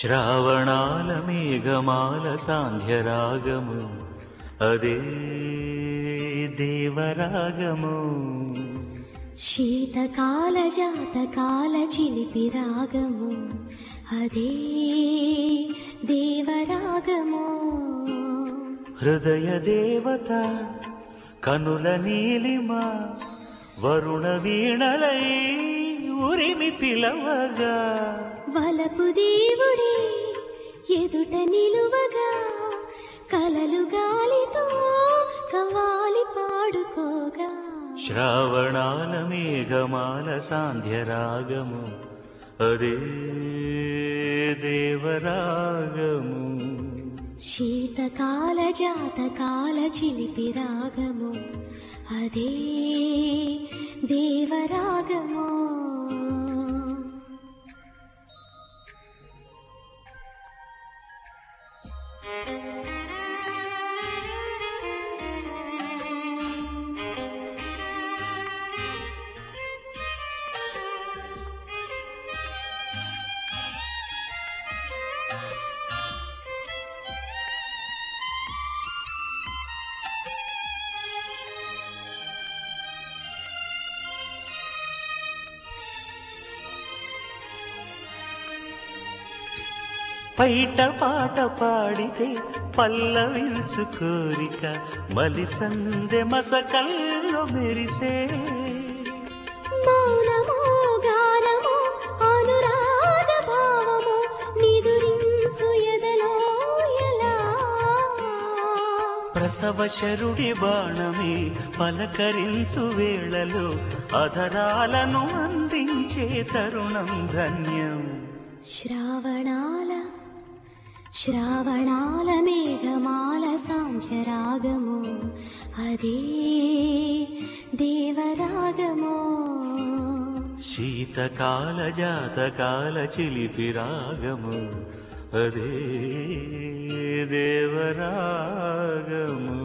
శ్రావణాల మేఘమాల సాంధ్యరాగము అదే దేవరాగము. శీతకాల జాతకాల చిలిపి రాగము అదే దేవరాగము. హృదయ దేవత కనుల నీలిమ వరుణ వీణలై ఉరిమి పిలవగా, వలపు దేవుడి ఎదుట నిలువగా, కలలు గాలితో కవాలి పాడుకోగా. శ్రావణాల మేఘమాల సాంధ్యరాగము అదే దేవరాగము. శీతకాల జాతకాల చిలిపి రాగము అదే దేవరాగము. పైట పాట పాడితే పల్లవించు కోరిక మలిసందె మసకల్లో మెరిసే. మౌనమో గానమో అనురాగ భావమో నిదురించు ఎదలో ఎలా. ప్రసవ శరుడి బాణమే పలకరించు వేళలో అధరాలను అందించే తరుణం ధన్యం. శ్రావణాల మేఘమాల సాంధ్యరాగము అదే దేవరాగము. శీతకాల జాతకాల చిలిపి రాగము అదే దేవరాగము.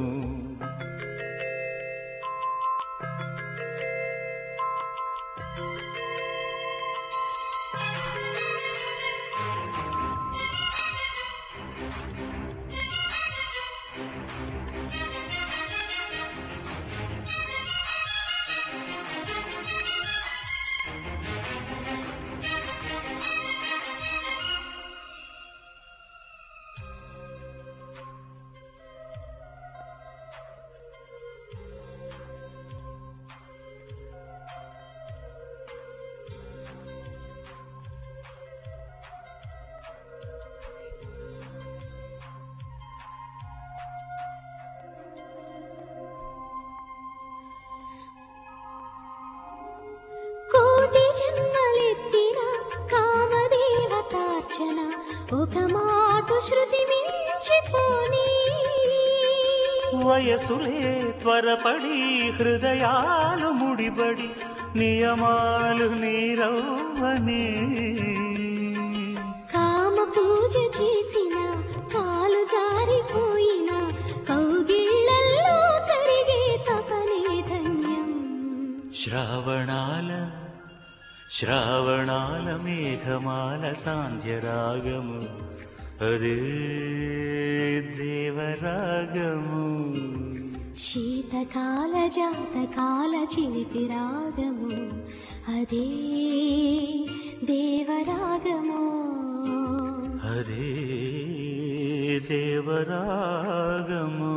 కోటి జన్మలెత్తిన కామదేవతార్చన ఒక మాటు శృతి మించిపోని. వయసులే త్వరపడి హృదయాలు ముడిబడి నియమాలు నీరవ్వనే. కామ పూజ చేసిన కాలు జారిపోయిన కౌగిళ్ళల్లో కరిగే తపనే ధన్యం. శ్రావణాల మేఘమాల సాంధ్యరాగము అదే దేవరాగము. శీతకాల జాతకాల చిలిపి రాగము అదే దేవరాగము. అదే దేవరాగము.